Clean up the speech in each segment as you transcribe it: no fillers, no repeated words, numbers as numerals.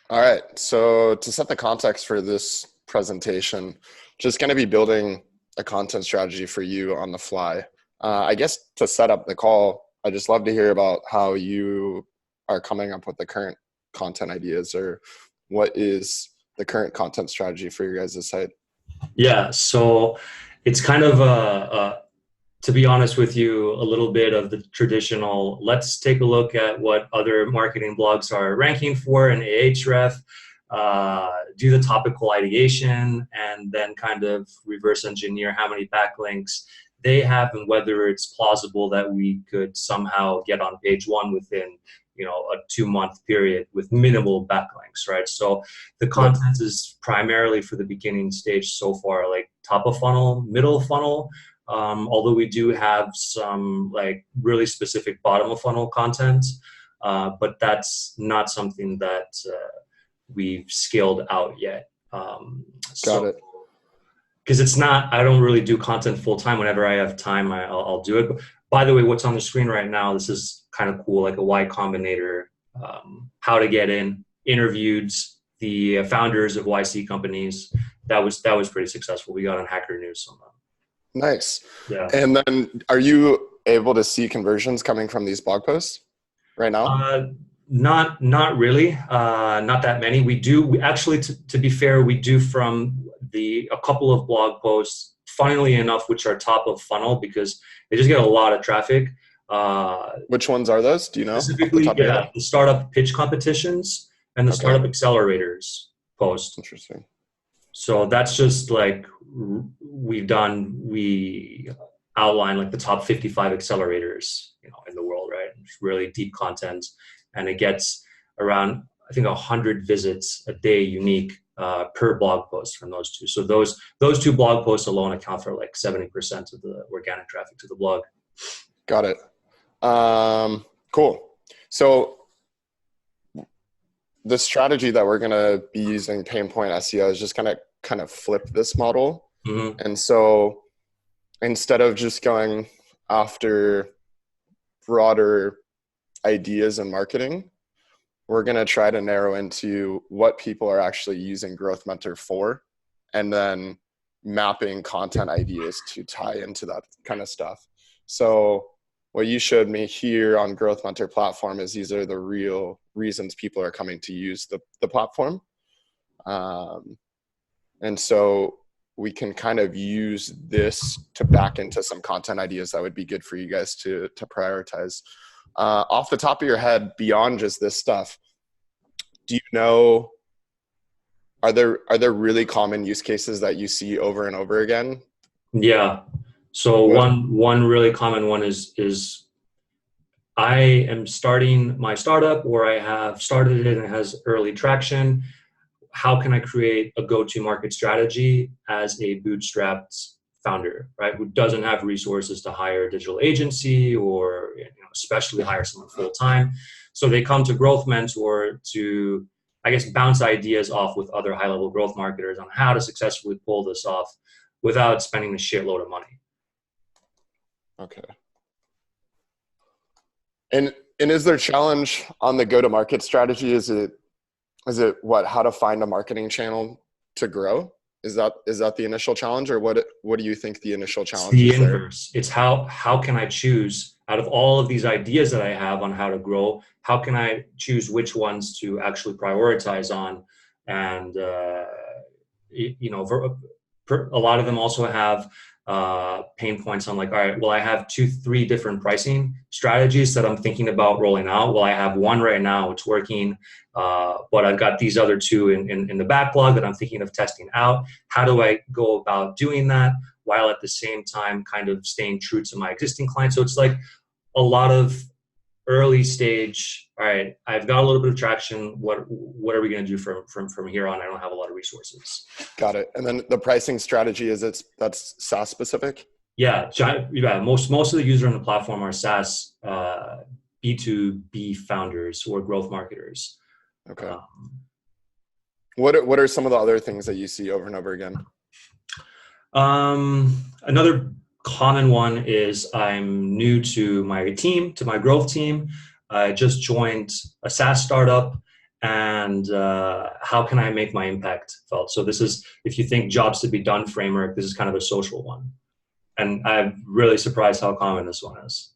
All right. So to set the context for this presentation, just going to be building a content strategy for you on the fly. I guess to set up the call, I just love to hear about how you are coming up with the current content ideas, or what is the current content strategy for your guys' site? Yeah, so it's kind of to be honest with you, a little bit of the traditional. Let's take a look at what other marketing blogs are ranking for in Ahref, do the topical ideation, and then kind of reverse engineer how many backlinks they have and whether it's plausible that we could somehow get on page one within a 2 month period with minimal backlinks, right? So the Yep. content is primarily for the beginning stage so far, like top of funnel, middle funnel. Although we do have some like really specific bottom of funnel content, but that's not something that we've scaled out yet. Got So it. because it's not, I don't really do content full time. Whenever I have time, I'll do it. But by the way, what's on the screen right now, this is kind of cool, like a Y Combinator, how to get in, interviewed the founders of YC companies. That was pretty successful. We got on Hacker News somehow. Nice. Yeah. And then are you able to see conversions coming from these blog posts right now? Uh, not really. Not that many. We actually, to be fair, we do from a couple of blog posts, funnily enough, which are top of funnel because they just get a lot of traffic. Uh, Which ones are those? Do you know off the Specifically, top of your head? yeah, the startup pitch competitions and the Okay. startup accelerators post. Interesting. So that's just like we outline like the top 55 accelerators, in the world, right? It's really deep content, and it gets around, I think, 100 visits a day unique per blog post from those two. So those two blog posts alone account for like 70% of the organic traffic to the blog. Got it. Cool. So the strategy that we're going to be using, pain point SEO, is just going to kind of flip this model. Mm-hmm. And so instead of just going after broader ideas in marketing, we're going to try to narrow into what people are actually using GrowthMentor for, and then mapping content ideas to tie into that kind of stuff. So what you showed me here on GrowthMentor platform is these are the real reasons people are coming to use the platform. And so we can kind of use this to back into some content ideas that would be good for you guys to prioritize. Off the top of your head, beyond just this stuff, do you know, are there really common use cases that you see over and over again? Yeah. So What? one really common one is I am starting my startup, or I have started it and it has early traction. How can I create a go-to market strategy as a bootstrapped founder, right? Who doesn't have resources to hire a digital agency, or especially hire someone full time. So they come to Growth Mentor to, I guess, bounce ideas off with other high-level growth marketers on how to successfully pull this off without spending a shitload of money. Okay. And is there a challenge on the go-to-market strategy? Is it what, how to find a marketing channel to grow? Is that the initial challenge, or what do you think the initial It's challenge the is there? inverse. It's how can I choose out of all of ththese ideas that I have on how to grow? How can I choose which ones to actually prioritize on? And a lot of them also have pain points on, like, all right, well, I have 2, 3 different pricing strategies that I'm thinking about rolling out. Well, I have one right now, it's working, but I've got these other two in the backlog that I'm thinking of testing out. How do I go about doing that while at the same time kind of staying true to my existing clients? So it's like a lot of early stage. All right, I've got a little bit of traction. What are we going to do from here on? I don't have a lot of resources. Got it. And then the pricing strategy that's SaaS specific? Yeah, most of the users on the platform are SaaS B2B founders or growth marketers. Okay. What are some of the other things that you see over and over again? Another common one is I'm new to my team, to my growth team. I just joined a SaaS startup, and how can I make my impact felt? So this is, if you think jobs to be done framework, this is kind of a social one. And I'm really surprised how common this one is.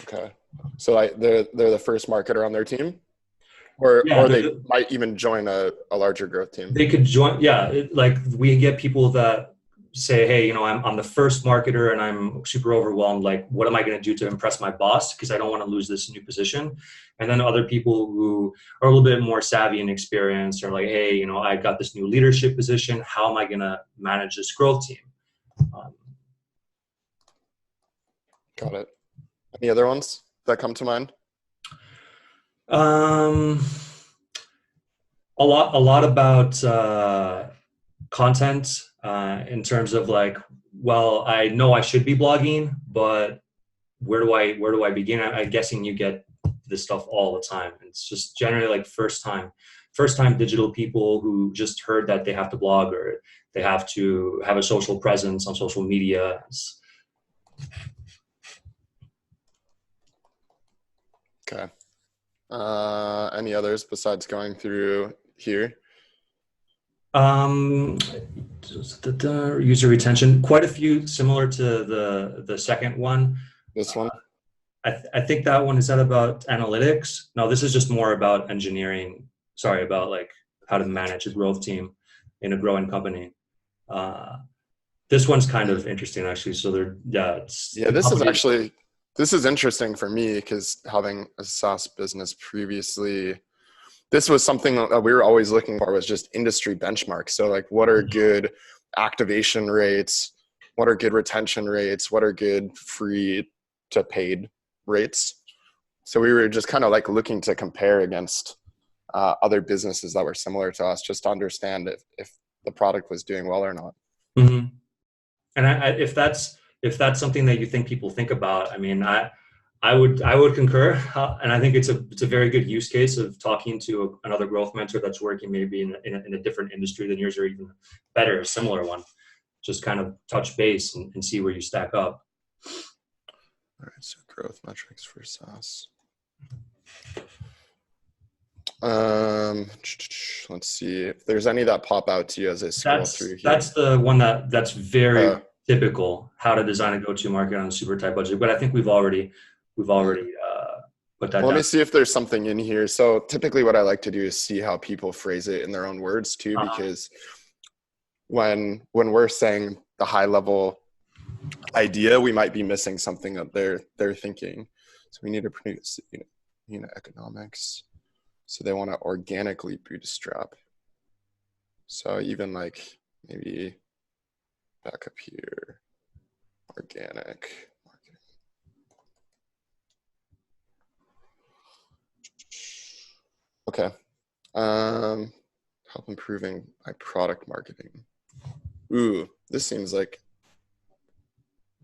Okay. So like they're the first marketer on their team, or they might even join a larger growth team. They could join. Yeah. Like we get people that say, hey, I'm the first marketer and I'm super overwhelmed. Like, what am I going to do to impress my boss? Because I don't want to lose this new position. And then other people who are a little bit more savvy and experienced are like, hey, I got this new leadership position. How am I going to manage this growth team? Got it. Any other ones that come to mind? A lot about content in terms of like, well, I know I should be blogging, but where do I begin? I'm guessing you get this stuff all the time. It's just generally like first time digital people who just heard that they have to blog or they have to have a social presence on social media. Okay. Any others besides going through here? User retention, quite a few similar to the second one. This one? I think that one, is that about analytics? No, this is just more about engineering. Sorry, about like how to manage a growth team in a growing company. This one's kind of interesting actually. So this is interesting for me because having a SaaS business previously, this was something that we were always looking for, was just industry benchmarks. So like, what are good activation rates? What are good retention rates? What are good free to paid rates? So we were just kind of like looking to compare against other businesses that were similar to us, just to understand if the product was doing well or not. Mm-hmm. And if that's something that you think people think about, I mean, I would concur, and I think it's a very good use case of talking to another growth mentor that's working maybe in a different industry than yours, or even better, a similar one. Just kind of touch base and see where you stack up. All right, so growth metrics for SaaS. Let's see if there's any that pop out to you as I scroll through here. That's the one that's very typical, how to design a go-to market on a super tight budget. But I think we've already put that down. Let me see if there's something in here. So typically what I like to do is see how people phrase it in their own words too, because when we're saying the high level idea, we might be missing something that they're thinking. So we need to produce economics. So they want to organically bootstrap. So even like maybe back up here, organic marketing. Okay. Help improving my product marketing. Ooh, this seems like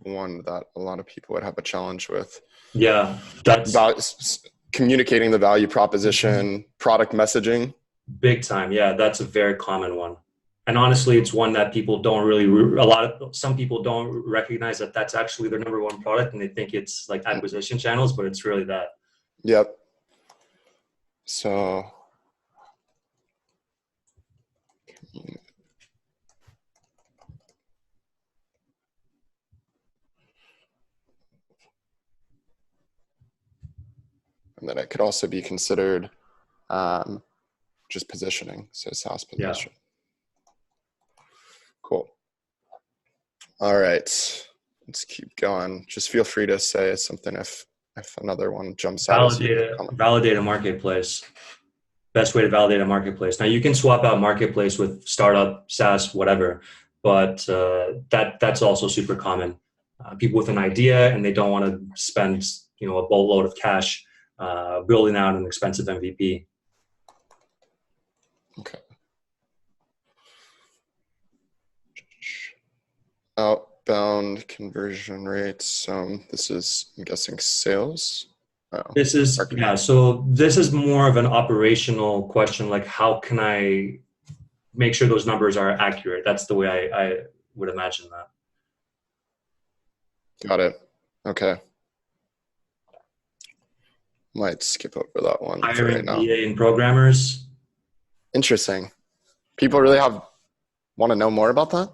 one that a lot of people would have a challenge with. Yeah, that's about communicating the value proposition, product messaging. Big time. Yeah, that's a very common one. And honestly, it's one that people don't really, some people don't recognize that that's actually their number one product, and they think it's like acquisition channels, but it's really that. Yep. So and then it could also be considered just positioning. So SaaS position. Yeah. Cool. All right. Let's keep going. Just feel free to say something if another one jumps out. Validate a marketplace. Best way to validate a marketplace. Now you can swap out marketplace with startup, SaaS, whatever, but that's also super common. People with an idea and they don't want to spend a boatload of cash building out an expensive MVP. Okay. Outbound conversion rates. This is, I'm guessing, sales. This is So this is more of an operational question. Like, how can I make sure those numbers are accurate? That's the way I would imagine that. Got it. Okay. Might skip over that one for right Hiring now. VA and programmers. Interesting. People really want to know more about that?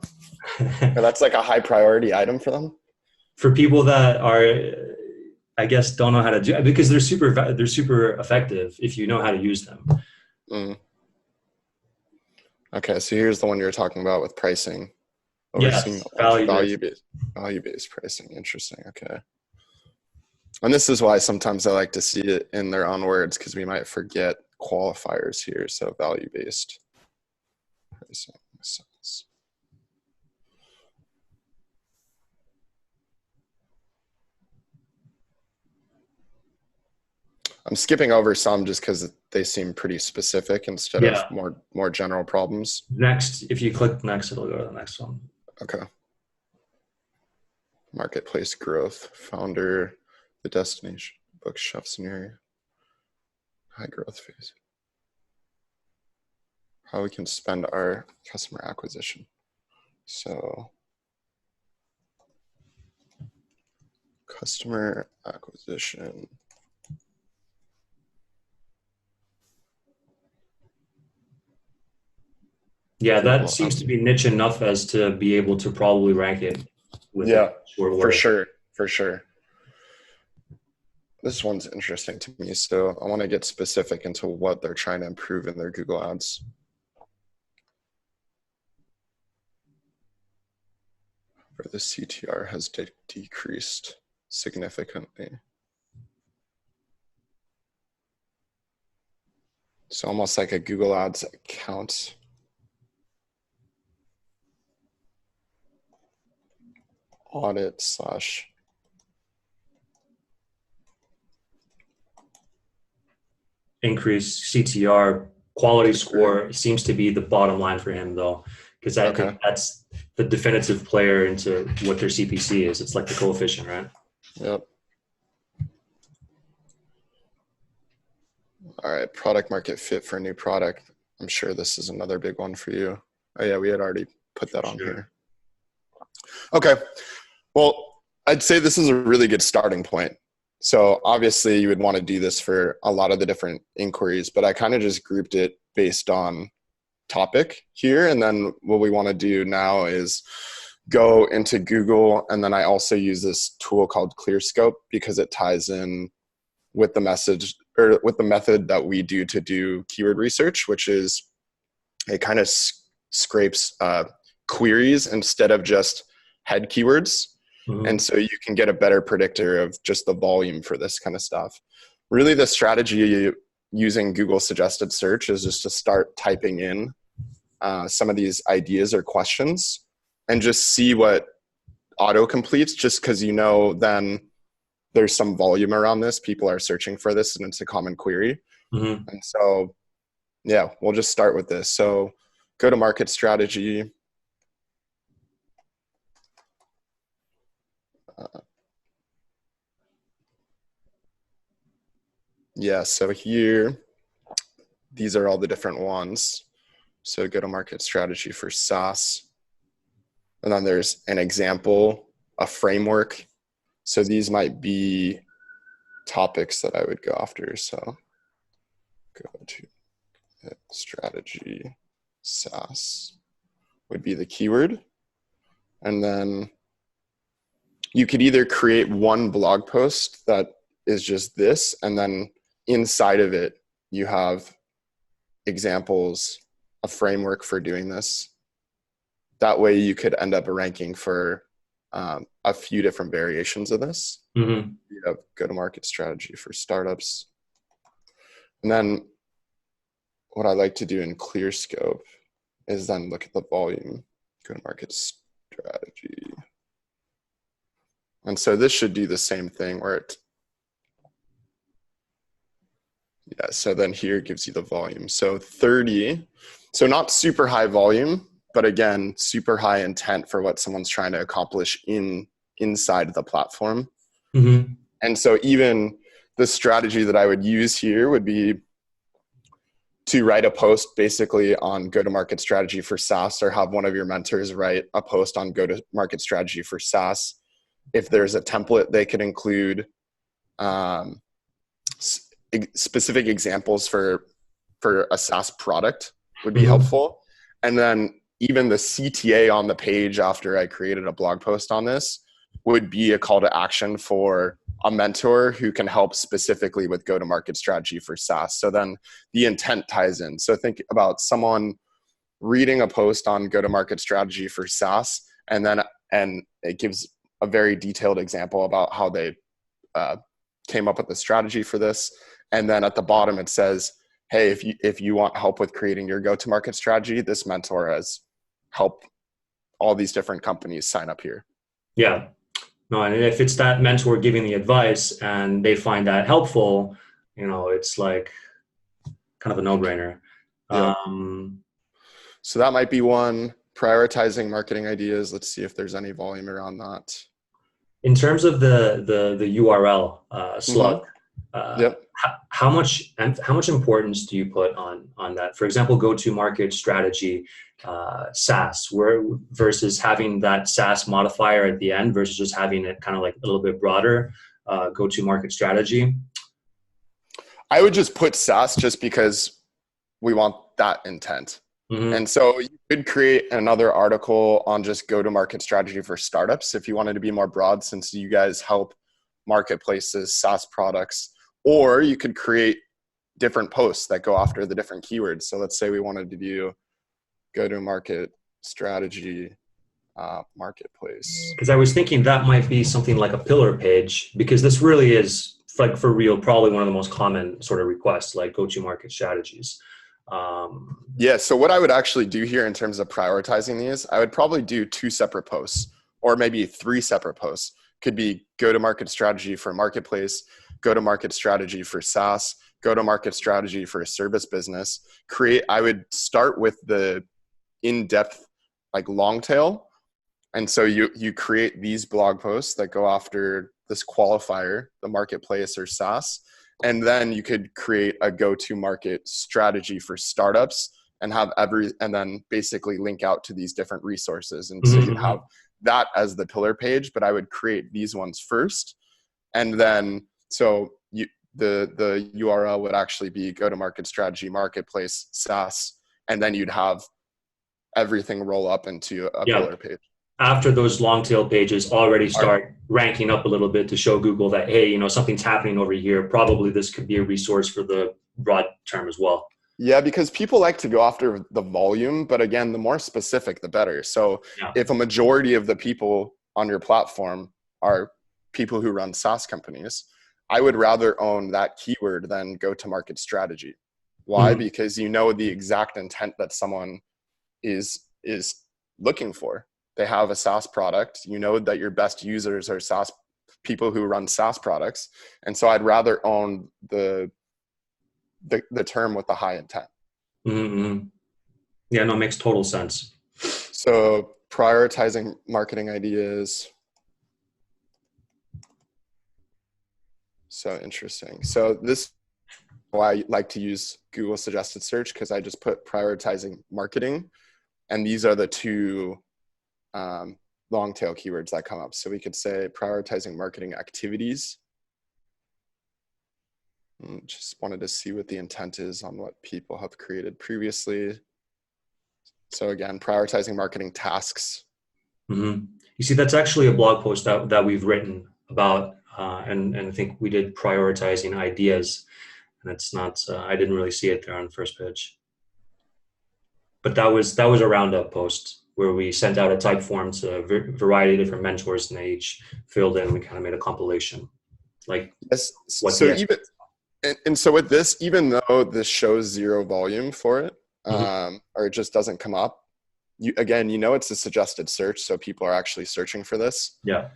Or that's like a high priority item for them? For people that are, I guess, don't know how to do it, because they're super effective if you know how to use them. Mm. Okay, so here's the one you're talking about with pricing. Overseeing Yes, value-based. value-based pricing. Interesting. Okay. And this is why sometimes I like to see it in their own words, because we might forget qualifiers here. So value-based pricing makes sense. I'm skipping over some just because they seem pretty specific instead of Yeah. more general problems. Next, if you click next, it'll go to the next one. Okay. Marketplace growth, founder, the destination, bookshelf scenario, high growth phase. How we can spend our customer acquisition. So customer acquisition. Yeah, that Google seems to be niche enough as to be able to probably rank it with Yeah, short for word. sure. For sure. This one's interesting to me. So I want to get specific into what they're trying to improve in their Google Ads. Where the CTR has decreased significantly. So almost like a Google Ads account. Audit / increase CTR. Quality score seems to be the bottom line for him, though, because I think that's the definitive player into what their CPC is. It's like the coefficient, right? Yep. All right, product market fit for a new product. I'm sure this is another big one for you. Oh yeah, we had already put that on here. Okay, well, I'd say this is a really good starting point. So obviously you would want to do this for a lot of the different inquiries, but I kind of just grouped it based on topic here. And then what we want to do now is go into Google. And then I also use this tool called ClearScope because it ties in with the message or with the method that we do to do keyword research, which is it kind of scrapes queries instead of just head keywords. Mm-hmm. And so you can get a better predictor of just the volume for this kind of stuff. Really, the strategy using Google suggested search is just to start typing in some of these ideas or questions and just see what auto completes, just because then there's some volume around this. People are searching for this and it's a common query. Mm-hmm. And so, yeah, we'll just start with this. So go to market strategy. Yeah, so here, these are all the different ones. So go to market strategy for SaaS. And then there's an example, a framework. So these might be topics that I would go after. So go to strategy, SaaS would be the keyword. And then you could either create one blog post that is just this, and then inside of it, you have examples, a framework for doing this. That way you could end up ranking for a few different variations of this. Mm-hmm. You have go-to-market strategy for startups. And then what I like to do in ClearScope is then look at the volume, go-to-market strategy. And so this should do the same thing where so then here it gives you the volume. So 30, so not super high volume, but again, super high intent for what someone's trying to accomplish inside the platform. Mm-hmm. And so even the strategy that I would use here would be to write a post basically on go-to-market strategy for SaaS, or have one of your mentors write a post on go-to-market strategy for SaaS. If there's a template they could include, specific examples for a SaaS product would be Mm-hmm. helpful. And then even the CTA on the page after I created a blog post on this would be a call to action for a mentor who can help specifically with go-to-market strategy for SaaS. So then the intent ties in. So think about someone reading a post on go-to-market strategy for SaaS, and it gives a very detailed example about how they came up with the strategy for this. And then at the bottom it says, hey, if you want help with creating your go-to-market strategy, this mentor has helped all these different companies sign up here. Yeah. No, and if it's that mentor giving the advice and they find that helpful, it's like kind of a no-brainer. Yep. Um, So that might be one. Prioritizing marketing ideas. Let's see if there's any volume around that. in terms of the URL Mm-hmm. slug, uh, Yep. how much importance do you put on that? For example, go-to-market strategy, SaaS, where versus having that SaaS modifier at the end versus just having it kind of like a little bit broader, go-to-market strategy. I would just put SaaS just because we want that intent. Mm-hmm. And so you could create another article on just go-to-market strategy for startups if you wanted to be more broad, since you guys help marketplaces, SaaS products, or you could create different posts that go after the different keywords. So let's say we wanted to do go-to-market strategy marketplace. Because I was thinking that might be something like a pillar page, because this really is like for real, probably one of the most common sort of requests, like go-to-market strategies. Yeah, so what I would actually do here in terms of prioritizing these, I would probably do 2 separate posts or maybe 3 separate posts. Could be go-to-market strategy for marketplace, go-to-market strategy for SaaS, go-to-market strategy for a service business. I would start with the in-depth, like long tail. And so you create these blog posts that go after this qualifier, the marketplace or SaaS. And then you could create a go-to-market strategy for startups and and then basically link out to these different resources. And so you'd have mm-hmm. that as the pillar page, but I would create these ones first. And then, the URL would actually be go-to-market strategy, marketplace, SaaS, and then you'd have everything roll up into a Yeah. pillar page. After those long tail pages already All right. start ranking up a little bit to show Google that, hey, something's happening over here. Probably this could be a resource for the broad term as well. Yeah, because people like to go after the volume, but again, the more specific, the better. So Yeah. if a majority of the people on your platform are people who run SaaS companies, I would rather own that keyword than go to market strategy. Why? Mm-hmm. Because you know the exact intent that someone is looking for. They have a SaaS product. You know that your best users are SaaS people who run SaaS products. And so I'd rather own the term with the high intent. Mm-hmm. Yeah, no, it makes total sense. So prioritizing marketing ideas. So interesting. So this why I like to use Google suggested search, because I just put prioritizing marketing, and these are the 2 long tail keywords that come up. So we could say prioritizing marketing activities. Just wanted to see what the intent is on what people have created previously. So again, prioritizing marketing tasks. Mm-hmm. You see, that's actually a blog post that we've written about, and I think we did prioritizing ideas, and it's not. I didn't really see it there on the first page, but that was a roundup post where we sent out a type form to a variety of different mentors, and they each filled in. We kind of made a compilation, like Yes. what So the. even and so with this, even though this shows 0 volume for it, Mm-hmm. or it just doesn't come up, it's a suggested search, so people are actually searching for this. Yeah.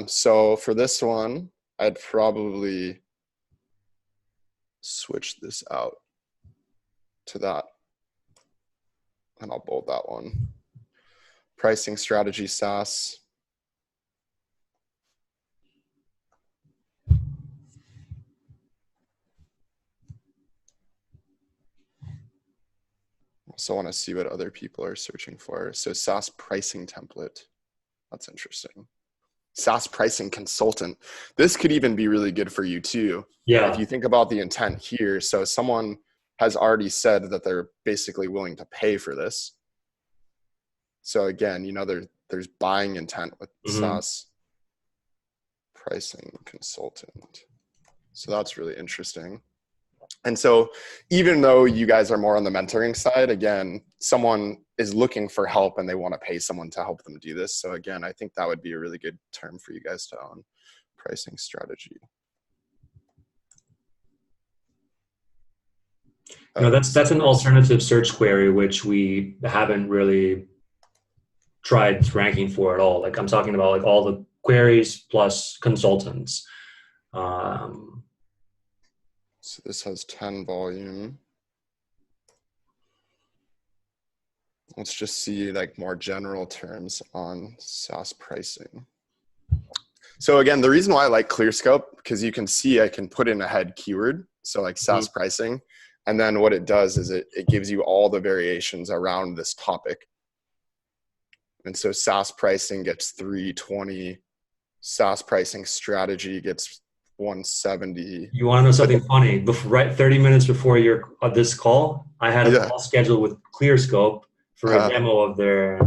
So for this one, I'd probably switch this out to that, and I'll bold that one. Pricing strategy SaaS. Also want to see what other people are searching for. So SaaS pricing template. That's interesting. SaaS pricing consultant. This could even be really good for you too. If Yeah. you think about the intent here, so someone has already said that they're basically willing to pay for this. So again, there's buying intent with SaaS pricing consultant. So that's really interesting. And so even though you guys are more on the mentoring side, again, someone is looking for help and they want to pay someone to help them do this. So again, I think that would be a really good term for you guys to own, pricing strategy. That's an alternative search query, which we haven't really tried ranking for at all. Like I'm talking about like all the queries plus consultants. So this has 10 volume. Let's just see like more general terms on SaaS pricing. So again, the reason why I like ClearScope, because you can see I can put in a head keyword. So like SaaS pricing. And then what it does is it gives you all the variations around this topic. And so SaaS pricing gets 320, SaaS pricing strategy gets 170. You want to know something funny? Right 30 minutes before this call, I had a call scheduled with ClearScope for a demo of their.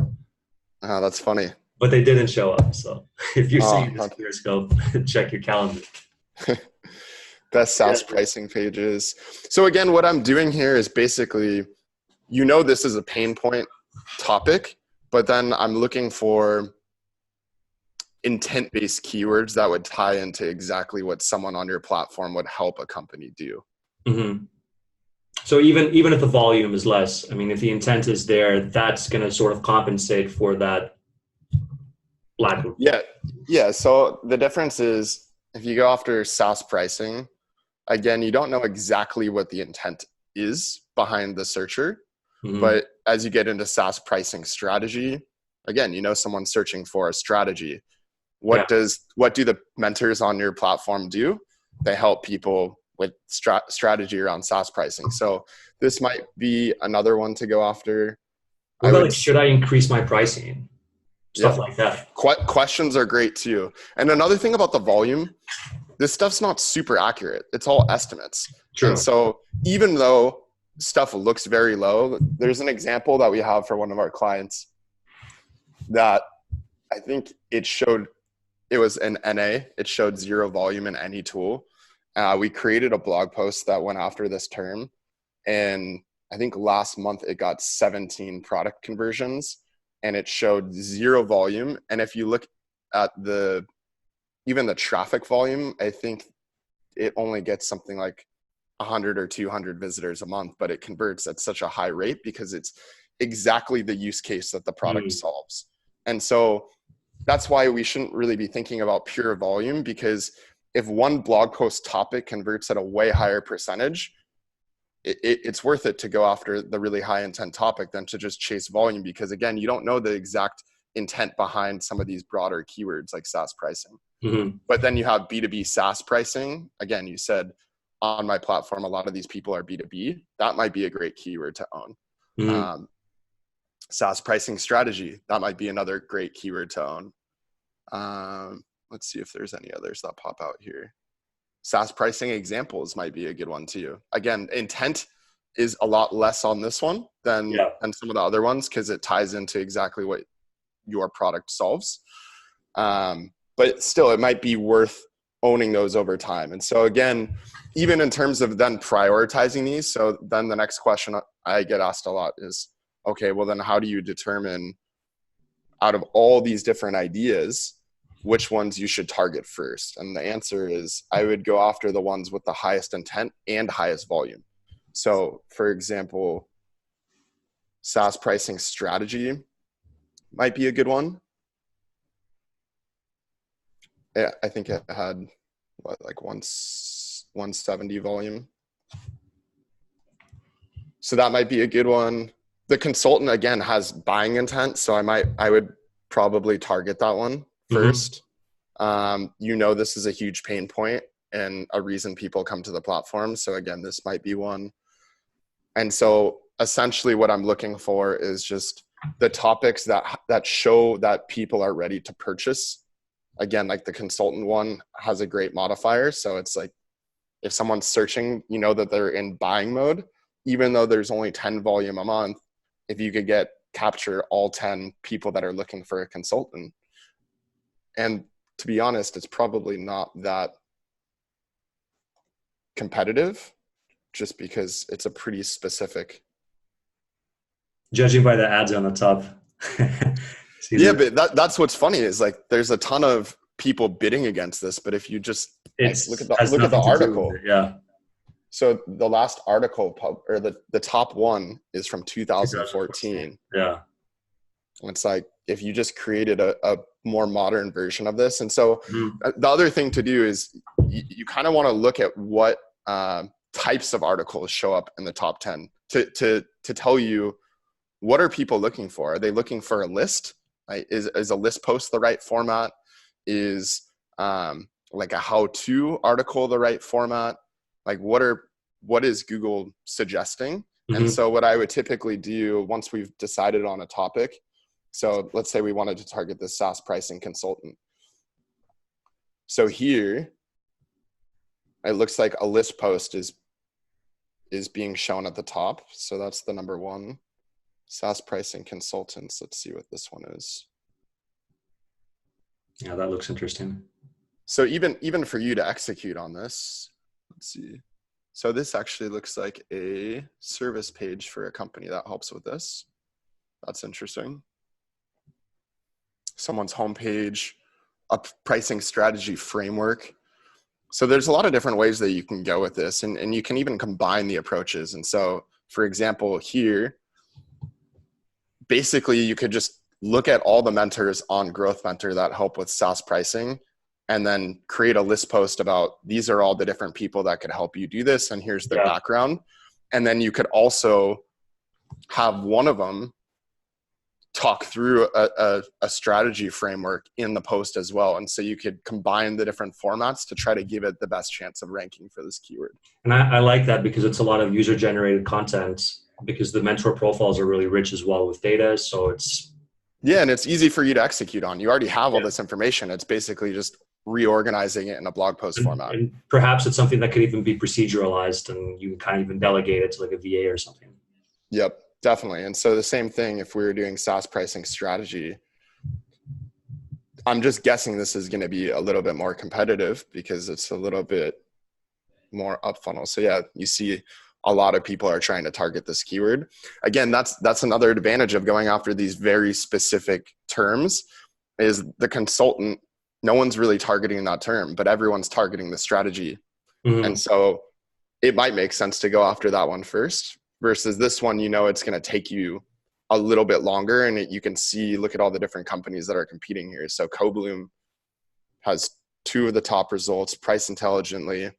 That's funny. But they didn't show up. So if you're seeing this ClearScope, check your calendar. Best SaaS pricing pages. So again, what I'm doing here is basically, this is a pain point topic, but then I'm looking for intent-based keywords that would tie into exactly what someone on your platform would help a company do. Mm-hmm. So even if the volume is less, I mean, if the intent is there, that's going to sort of compensate for that lack of. Yeah. So the difference is if you go after SaaS pricing, again, you don't know exactly what the intent is behind the searcher, but as you get into SaaS pricing strategy, again, someone's searching for a strategy. What do the mentors on your platform do? They help people with strategy around SaaS pricing. So this might be another one to go after. Should I increase my pricing? Stuff like that. Questions are great too. And another thing about the volume, this stuff's not super accurate. It's all estimates. True. And so even though stuff looks very low, there's an example that we have for one of our clients that I think it was an NA. It showed 0 volume in any tool. We created a blog post that went after this term. And I think last month it got 17 product conversions and it showed 0 volume. And if you look at even the traffic volume, I think it only gets something like 100 or 200 visitors a month, but it converts at such a high rate because it's exactly the use case that the product solves. And so that's why we shouldn't really be thinking about pure volume, because if one blog post topic converts at a way higher percentage, it's worth it to go after the really high intent topic than to just chase volume, because again, you don't know the exact intent behind some of these broader keywords like SaaS pricing. But then you have B2B SaaS pricing. Again, you said on my platform, a lot of these people are B2B. That might be a great keyword to own. SaaS pricing strategy, that might be another great keyword to own. Let's see if there's any others that pop out here. SaaS pricing examples might be a good one too. Again, intent is a lot less on this one than some of the other ones because it ties into exactly what your product solves. But still, it might be worth owning those over time. And so again, even in terms of then prioritizing these, so then the next question I get asked a lot is, okay, well then how do you determine out of all these different ideas, which ones you should target first? And the answer is I would go after the ones with the highest intent and highest volume. So for example, SaaS pricing strategy might be a good one. Yeah, I think it had like 170 volume. So that might be a good one. The consultant again has buying intent, so I would probably target that one first. This is a huge pain point and a reason people come to the platform. So again, this might be one. And so essentially what I'm looking for is just the topics that show that people are ready to purchase again, like the consultant one has a great modifier. So it's like, if someone's searching, you know that they're in buying mode, even though there's only 10 volume a month, if you could capture all 10 people that are looking for a consultant. And to be honest, it's probably not that competitive, just because it's a pretty specific. Judging by the ads on the top. Yeah, but that's what's funny is like there's a ton of people bidding against this, but if you just like, look at the article. Yeah. So the last article or the top one is from 2014. Yeah. And it's like, if you just created a more modern version of this. And so the other thing to do is you kind of want to look at what types of articles show up in the top 10 to tell you, what are people looking for? Are they looking for a list? Right? Is a list post the right format? Is like a how-to article the right format? Like what is Google suggesting? And so what I would typically do once we've decided on a topic, so let's say we wanted to target the SaaS pricing consultant. So here, it looks like a list post is being shown at the top. So that's the number one. SaaS pricing consultants. Let's see what this one is. Yeah, that looks interesting. So even for you to execute on this, let's see. So this actually looks like a service page for a company that helps with this. That's interesting. Someone's homepage, a pricing strategy framework. So there's a lot of different ways that you can go with this, and you can even combine the approaches. And so, for example, here, basically you could just look at all the mentors on GrowthMentor that help with SaaS pricing, and then create a list post about these are all the different people that could help you do this, and here's their background. And then you could also have one of them talk through a strategy framework in the post as well. And so you could combine the different formats to try to give it the best chance of ranking for this keyword. And I like that because it's a lot of user generated content, because the mentor profiles are really rich as well with data. So it's. Yeah, and it's easy for you to execute on. You already have all this information. It's basically just reorganizing it in a blog post format. And perhaps it's something that could even be proceduralized, and you can kind of even delegate it to like a VA or something. Yep, definitely. And so the same thing, if we were doing SaaS pricing strategy, I'm just guessing this is going to be a little bit more competitive because it's a little bit more up funnel. So yeah, you see a lot of people are trying to target this keyword. Again, that's another advantage of going after these very specific terms, is the consultant, no one's really targeting that term, but everyone's targeting the strategy. And so it might make sense to go after that one first versus this one. You know, it's going to take you a little bit longer, and you can see, look at all the different companies that are competing here. So CoBloom has 2 of the top results. Price Intelligently,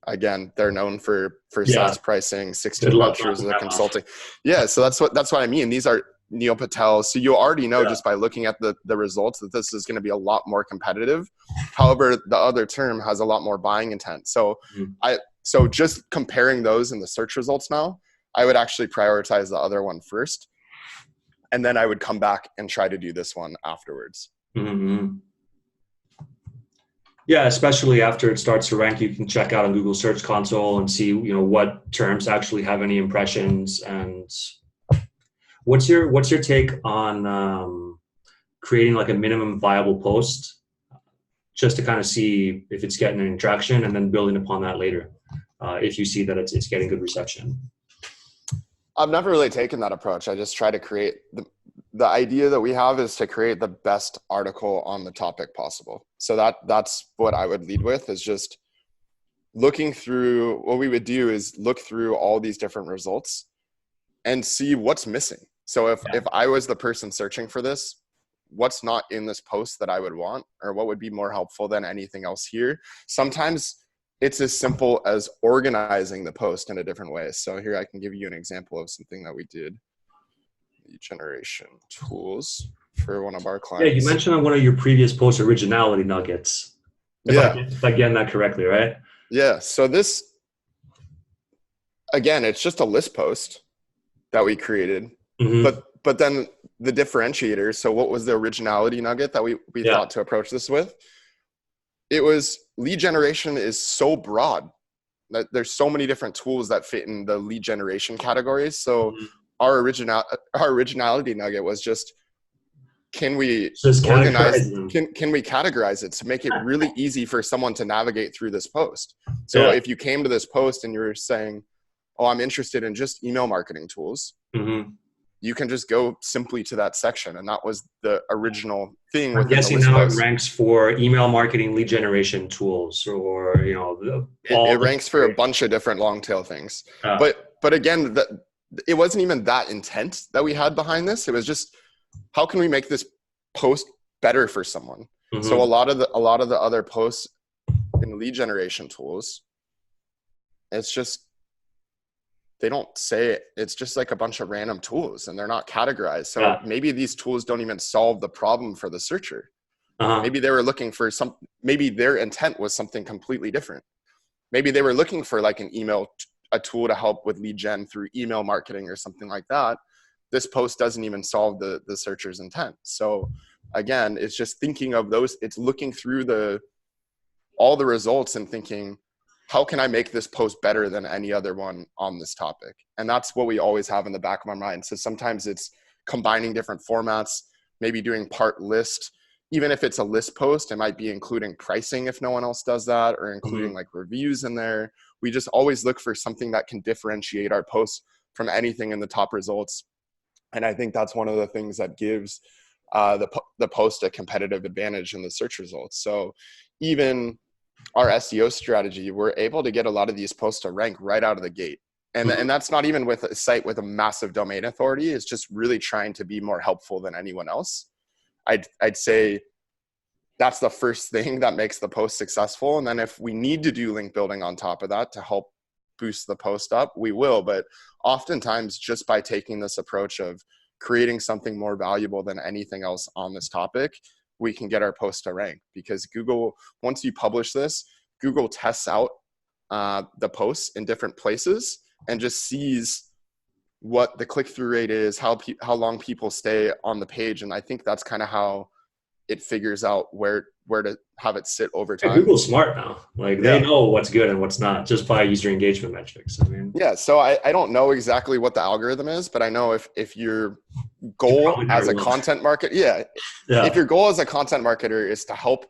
again, they're known for SaaS pricing, 16 ventures of consulting. Yeah, so that's what I mean. These are Neil Patel. So you already know just by looking at the results that this is going to be a lot more competitive. However, the other term has a lot more buying intent. So so just comparing those in the search results now, I would actually prioritize the other one first, and then I would come back and try to do this one afterwards. Yeah, especially after it starts to rank, you can check out on Google Search Console and see, you know, what terms actually have any impressions. And what's your take on creating like a minimum viable post, just to kind of see if it's getting any traction, and then building upon that later if you see that it's getting good reception? I've never really taken that approach. I just try to create the idea that we have is to create the best article on the topic possible. So that's what I would lead with, is just looking through. What we would do is look through all these different results and see what's missing. So if I was the person searching for this, what's not in this post that I would want, or what would be more helpful than anything else here? Sometimes it's as simple as organizing the post in a different way. So here I can give you an example of something that we did. Lead generation tools for one of our clients. Yeah, you mentioned on one of your previous posts originality nuggets. If I get that correctly, right? Yeah. So this, again, it's just a list post that we created. But then the differentiator. So what was the originality nugget that we Yeah. thought to approach this with? It was lead generation is so broad that there's so many different tools that fit in the lead generation categories. So Mhm. our originality nugget was just, can we Just organize, categorize them. can we categorize it to make it really easy for someone to navigate through this post? So Yeah. if you came to this post and you were saying, oh, I'm interested in just email marketing tools, Mm-hmm. you can just go simply to that section. And that was the original thing I'm within the guessing list now it post. ranks for email marketing lead generation tools, or all It the ranks for a bunch of different long tail things. uh, But again, it wasn't even that intent that we had behind this. It was just, how can we make this post better for someone? So a mm-hmm. lot of the other posts in lead generation tools, it's just, they don't say it. It's just like a bunch of random tools and they're not categorized. So Yeah. maybe these tools don't even solve the problem for the searcher. Uh-huh. Maybe they were looking for maybe their intent was something completely different. Maybe they were looking for like a tool to help with lead gen through email marketing or something like that. This post doesn't even solve the searcher's intent. So again, it's just thinking of those, it's looking through all the results and thinking, how can I make this post better than any other one on this topic? And that's what we always have in the back of our mind. So sometimes it's combining different formats, maybe doing part list. Even if it's a list post, it might be including pricing if no one else does that, or including Mm-hmm. like reviews in there. We just always look for something that can differentiate our posts from anything in the top results. And I think that's one of the things that gives the post a competitive advantage in the search results. So even our SEO strategy, we're able to get a lot of these posts to rank right out of the gate. And that's not even with a site with a massive domain authority. It's just really trying to be more helpful than anyone else. I'd say that's the first thing that makes the post successful. And then if we need to do link building on top of that to help boost the post up, we will. But oftentimes, just by taking this approach of creating something more valuable than anything else on this topic, we can get our post to rank. Because Google, once you publish this, Google tests out the posts in different places and just sees what the click-through rate is, how long people stay on the page. And I think that's kind of how it figures out where to have it sit over Yeah, time. Google's smart now. Like they Yeah. know what's good and what's not just by user engagement metrics. I mean, Yeah. So I don't know exactly what the algorithm is, but I know if your you goal probably as never a will. content marketer, yeah, if Yeah. your goal as a content marketer is to help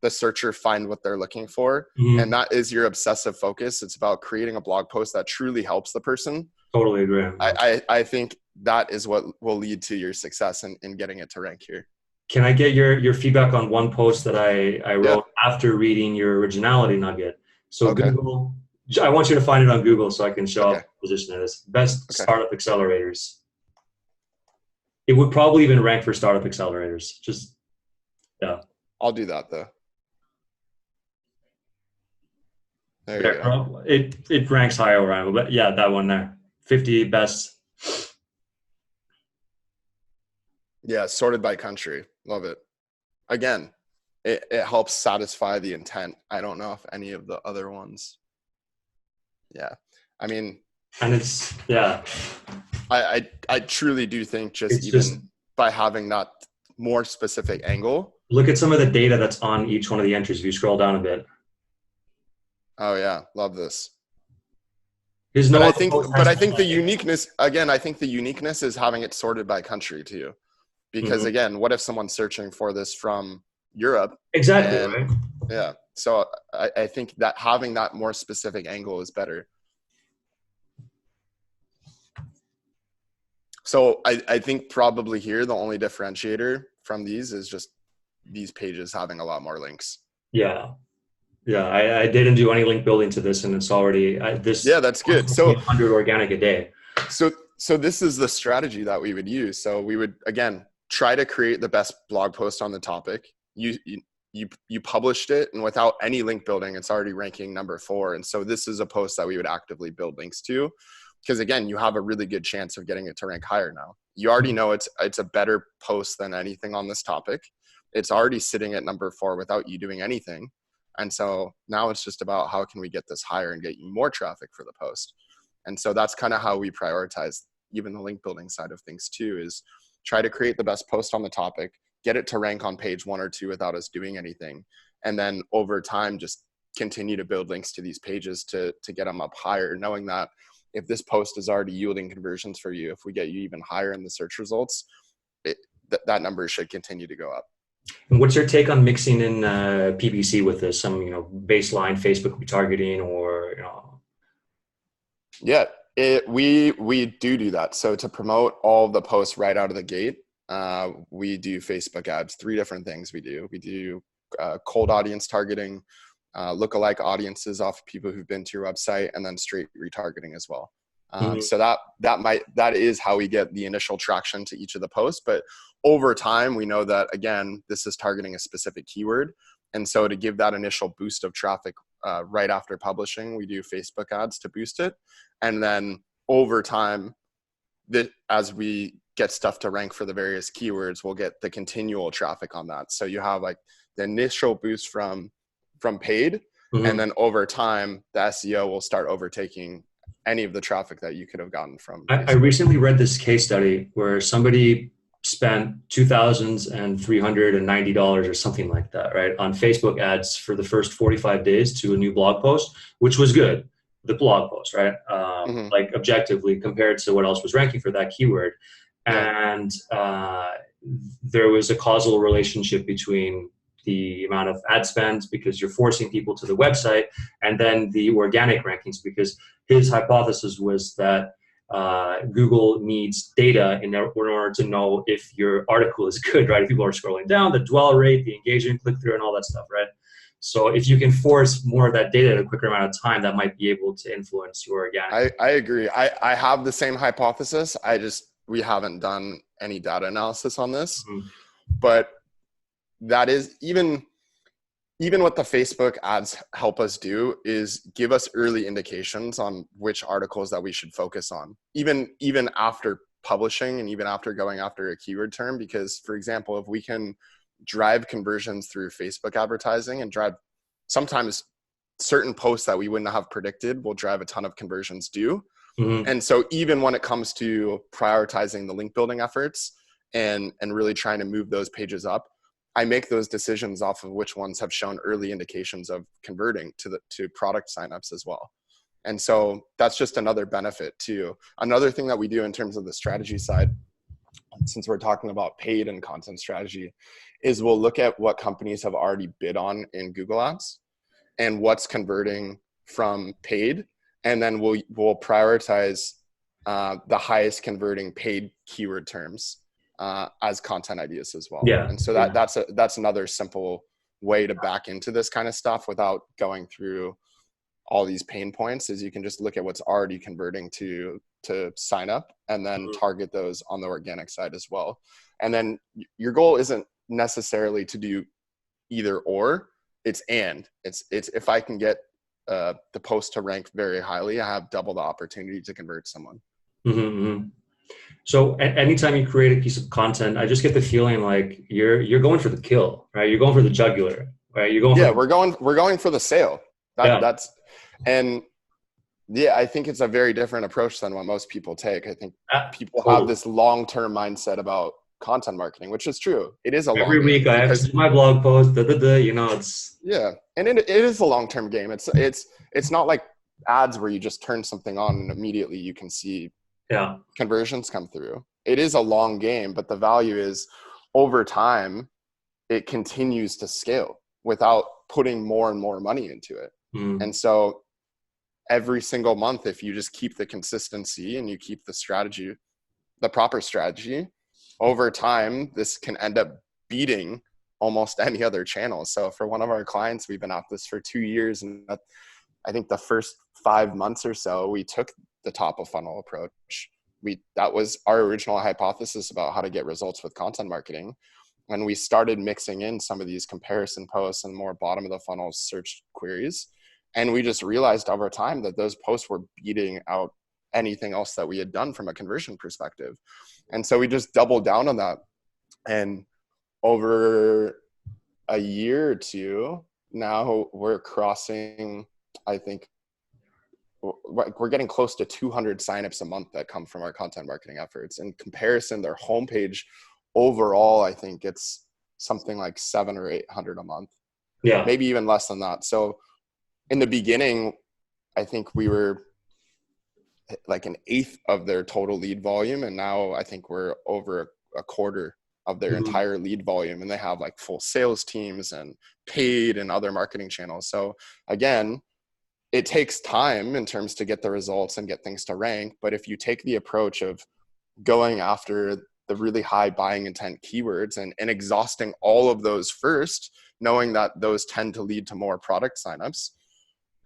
the searcher find what they're looking for, and Mm-hmm. that is your obsessive focus, it's about creating a blog post that truly helps the person. Totally agree. Yeah. I think that is what will lead to your success in getting it to rank here. Can I get your feedback on one post that I Yeah. wrote after reading your originality nugget? So Okay. Google, I want you to find it on Google so I can show Okay. up the position it is. Best Okay. startup accelerators. It would probably even rank for startup accelerators. Just yeah. I'll do that though. There you go. There, it ranks higher where I'm, but yeah, that one there. 50 best. Yeah. Sorted by country. Love it. Again, it helps satisfy the intent. I don't know if any of the other ones. Yeah. I mean, And it's yeah. I truly do think just It's just even by having that more specific angle. look at some of the data that's on each one of the entries. If you scroll down a bit. Oh yeah, love this. Because But no I other think, post but has I that think the much data. uniqueness, again, I think the uniqueness is having it sorted by country too. Because Mm-hmm. again, what if someone's searching for this from Europe? Exactly, And right? yeah, so I think that having that more specific angle is better. So I think probably here, the only differentiator from these is just these pages having a lot more links. Yeah. Yeah. I didn't do any link building to this, and it's already Yeah, this that's post good. gets me So 100 organic a day. So this is the strategy that we would use. So we would, again, try to create the best blog post on the topic. You published it, and without any link building, it's already ranking number 4. And so this is a post that we would actively build links to, because again, you have a really good chance of getting it to rank higher now. You already know it's a better post than anything on this topic. It's already sitting at number 4 without you doing anything. And so now it's just about how can we get this higher and get you more traffic for the post. And so that's kind of how we prioritize even the link building side of things too, is try to create the best post on the topic, get it to rank on page 1 or 2 without us doing anything. And then over time, just continue to build links to these pages to get them up higher, knowing that if this post is already yielding conversions for you, if we get you even higher in the search results, that number should continue to go up. And what's your take on mixing in PPC with this? Some, baseline Facebook retargeting, or, Yeah, we do that. So to promote all the posts right out of the gate, we do Facebook ads. 3 different things we do. We do cold audience targeting, lookalike audiences off of people who've been to your website, and then straight retargeting as well. So that is how we get the initial traction to each of the posts. But over time, we know that, again, this is targeting a specific keyword. And so to give that initial boost of traffic right after publishing, we do Facebook ads to boost it. And then over time, as we get stuff to rank for the various keywords, we'll get the continual traffic on that. So you have like the initial boost from paid, and then over time, the SEO will start overtaking any of the traffic that you could have gotten from Facebook. I recently read this case study where somebody spent $2,390 or something like that, right, on Facebook ads for the first 45 days to a new blog post, which was good. The blog post, right? Like objectively compared to what else was ranking for that keyword. And there was a causal relationship between the amount of ad spend, because you're forcing people to the website, and then the organic rankings, because his hypothesis was that Google needs data in order to know if your article is good, right? If people are scrolling down, the dwell rate, the engagement, click-through, and all that stuff, right? So if you can force more of that data in a quicker amount of time, that might be able to influence your organic. I agree. I have the same hypothesis. We haven't done any data analysis on this, but that is even what the Facebook ads help us do is give us early indications on which articles that we should focus on, even after publishing and even after going after a keyword term. Because, for example, if we can drive conversions through Facebook advertising and drive sometimes certain posts that we wouldn't have predicted will drive a ton of conversions due. And so even when it comes to prioritizing the link building efforts and really trying to move those pages up, I make those decisions off of which ones have shown early indications of converting to product signups as well. And so that's just another benefit too. Another thing that we do in terms of the strategy side, since we're talking about paid and content strategy, is we'll look at what companies have already bid on in Google Ads and what's converting from paid. And then we'll prioritize the highest converting paid keyword terms as content ideas as well. And so that's another simple way to back into this kind of stuff without going through all these pain points, is you can just look at what's already converting to sign up and then target those on the organic side as well. And then your goal isn't necessarily to do either or, it's if I can get the post to rank very highly, I have double the opportunity to convert someone. So anytime you create a piece of content, I just get the feeling like you're going for the kill, right? You're going for the jugular, right? You're going. We're going for the sale. I think it's a very different approach than what most people take. I think people have this long-term mindset about content marketing, which is true. It is every week I have to do my blog post. It's and it is a long-term game. It's not like ads where you just turn something on and immediately you can see conversions come through. It is a long game, but the value is over time it continues to scale without putting more and more money into it. And so every single month, if you just keep the consistency and you keep the strategy, the proper strategy, over time, this can end up beating almost any other channel. So for one of our clients, we've been at this for 2 years. And I think the first 5 months or so, we took the top of funnel approach. That was our original hypothesis about how to get results with content marketing. When we started mixing in some of these comparison posts and more bottom of the funnel search queries, and we just realized over time that those posts were beating out anything else that we had done from a conversion perspective. And so we just doubled down on that. And over a year or two, now we're crossing, I think, we're getting close to 200 signups a month that come from our content marketing efforts. In comparison, their homepage overall, I think it's something like 700 or 800 a month, Yeah. maybe even less than that. So in the beginning, I think we were like an eighth of their total lead volume. And now I think we're over a quarter of their Mhm. entire lead volume. And they have like full sales teams and paid and other marketing channels. So again, it takes time in terms to get the results and get things to rank. But if you take the approach of going after the really high buying intent keywords and exhausting all of those first, knowing that those tend to lead to more product signups,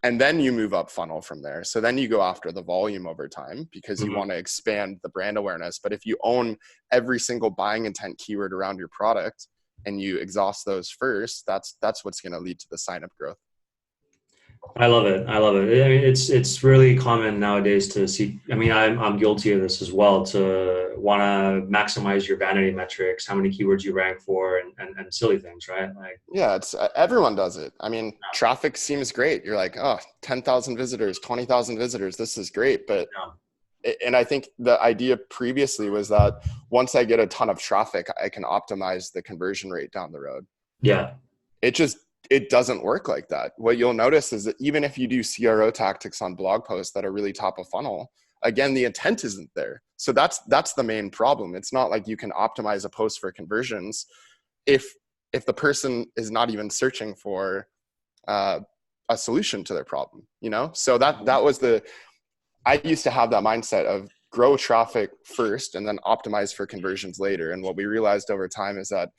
and then you move up funnel from there. So then you go after the volume over time because you Mhm. want to expand the brand awareness. But if you own every single buying intent keyword around your product and you exhaust those first, that's what's going to lead to the sign up growth. I love it. I love it. I mean, it's really common nowadays to see. I mean, I'm guilty of this as well. To want to maximize your vanity metrics, how many keywords you rank for, and silly things, right? Like, Yeah, it's everyone does it. I mean, traffic seems great. You're like, oh, 10,000 visitors, 20,000 visitors. This is great. But, yeah, and I think the idea previously was that once I get a ton of traffic, I can optimize the conversion rate down the road. yeah, It just, it doesn't work like that. What you'll notice is that even if you do CRO tactics on blog posts that are really top of funnel, again, the intent isn't there. So that's the main problem. It's not like you can optimize a post for conversions if the person is not even searching for uh, a solution to their problem, you know? So that was I used to have that mindset of grow traffic first and then optimize for conversions later. And what we realized over time is that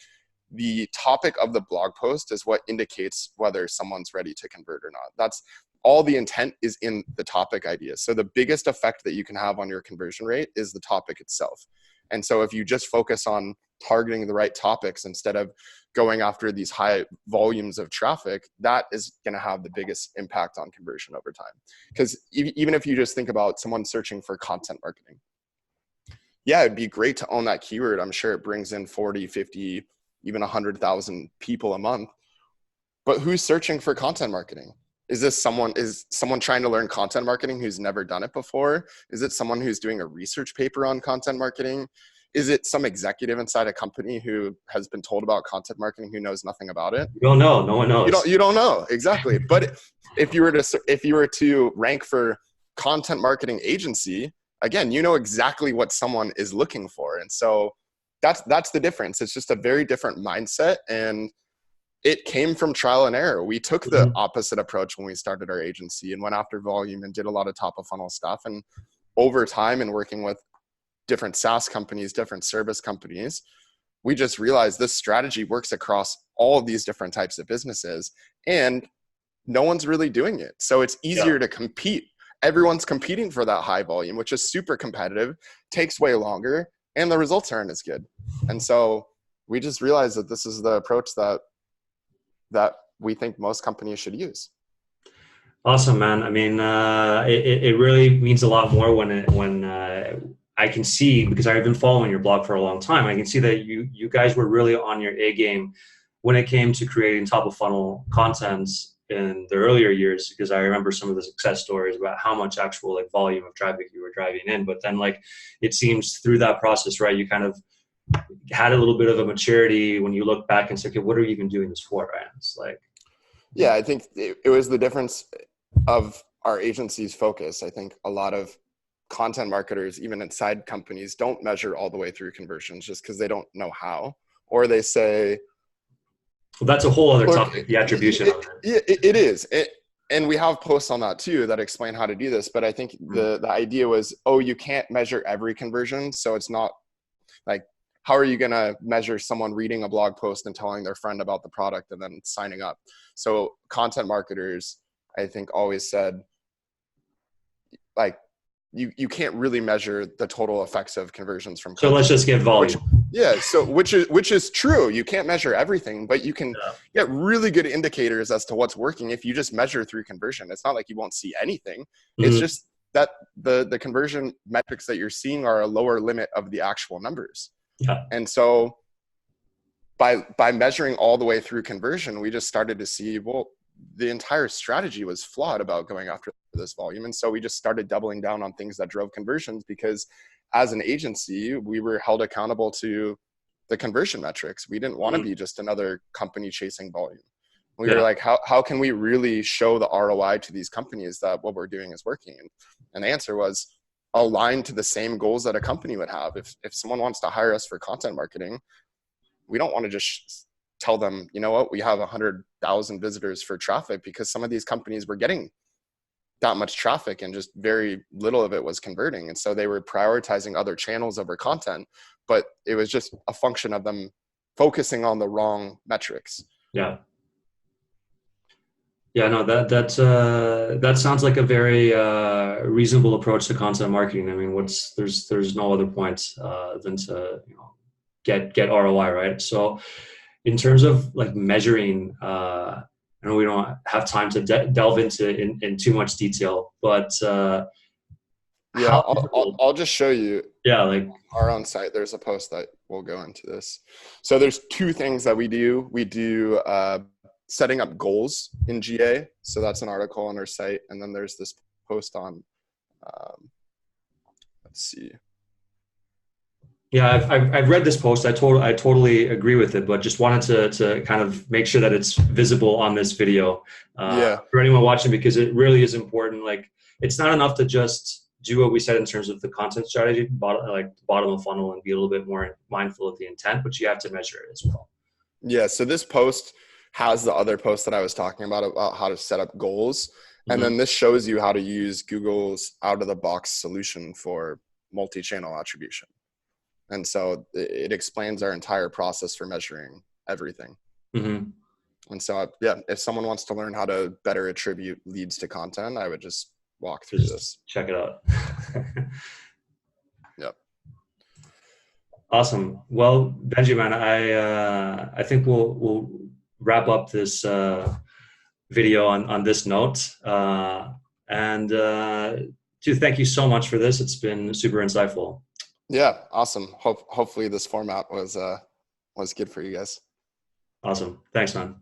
the topic of the blog post is what indicates whether someone's ready to convert or not. That's all. The intent is in the topic idea. So the biggest effect that you can have on your conversion rate is the topic itself. And so if you just focus on targeting the right topics instead of going after these high volumes of traffic, that is going to have the biggest impact on conversion over time. Because even if you just think about someone searching for content marketing, yeah, it'd be great to own that keyword. I'm sure it brings in 40, 50, even 100,000 people a month. But who's searching for content marketing? Is someone trying to learn content marketing who's never done it before? Is it someone who's doing a research paper on content marketing? Is it some executive inside a company who has been told about content marketing who knows nothing about it? you don't know. No one knows. You don't know exactly. But if you were to rank for content marketing agency, again, you know exactly what someone is looking for. And so that's the difference. It's just a very different mindset, and it came from trial and error. We took the Mhm. opposite approach when we started our agency and went after volume and did a lot of top of funnel stuff. And over time, and working with different SaaS companies, different service companies, we just realized this strategy works across all of these different types of businesses, and no one's really doing it. So it's Yeah. easier to compete. Everyone's competing for that high volume, which is super competitive, takes way longer, and the results aren't as good. And so we just realized that this is the approach that we think most companies should use. Awesome, man. I mean, it really means a lot more when I can see, because I've been following your blog for a long time. I can see that you guys were really on your A game when it came to creating top of funnel content in the earlier years. Because I remember some of the success stories about how much actual like volume of traffic you were driving in. But then like it seems through that process, right? You kind of had a little bit of a maturity when you look back and say, okay, what are you even doing this for, right? It's like, Yeah, I think it was the difference of our agency's focus. I think a lot of content marketers, even inside companies, don't measure all the way through conversions just because they don't know how. Or they say, well, that's a whole other look, topic, the attribution of it. it is. And we have posts on that too that explain how to do this. But I think the idea was, oh, you can't measure every conversion. So it's not like, how are you going to measure someone reading a blog post and telling their friend about the product and then signing up? So content marketers, I think, always said, like, you can't really measure the total effects of conversions from So let's content, just get which, volume. yeah, so which is true. You can't measure everything, but you can Yeah. get really good indicators as to what's working if you just measure through conversion. It's not like you won't see anything. It's Mhm. just that the conversion metrics that you're seeing are a lower limit of the actual numbers. Yeah. And so by measuring all the way through conversion, we just started to see, well, the entire strategy was flawed about going after this volume. And so we just started doubling down on things that drove conversions, because as an agency, we were held accountable to the conversion metrics. We didn't want to be just another company chasing volume. We were like, how can we really show the ROI to these companies that what we're doing is working? And the answer was aligned to the same goals that a company would have. If someone wants to hire us for content marketing, we don't want to just tell them, you know what, we have 100,000 visitors for traffic, because some of these companies were getting that much traffic and just very little of it was converting. And so they were prioritizing other channels over content, but it was just a function of them focusing on the wrong metrics. Yeah. Yeah, no, that sounds like a very reasonable approach to content marketing. I mean, there's no other point than to get ROI, right? So, in terms of like measuring, I know we don't have time to delve into in too much detail, but yeah, I'll just show you. Yeah, like our own site, there's a post that will go into this. So there's two things that we do. We do setting up goals in GA. So that's an article on our site. And then there's this post on, let's see. Yeah, I've read this post. I totally agree with it, but just wanted to kind of make sure that it's visible on this video for anyone watching, because it really is important. Like, it's not enough to just do what we said in terms of the content strategy, bottom of funnel, and be a little bit more mindful of the intent, but you have to measure it as well. Yeah. So this post has the other post that I was talking about how to set up goals. And then this shows you how to use Google's out-of-the-box solution for multi-channel attribution. And so it explains our entire process for measuring everything. And so, yeah, if someone wants to learn how to better attribute leads to content, I would just walk through this. Check it out. Yep. Awesome. Well, Benji, man, I think we'll wrap up this video on this note. And dude, thank you so much for this. It's been super insightful. Yeah, awesome. Hopefully this format was good for you guys. Awesome. Thanks, man.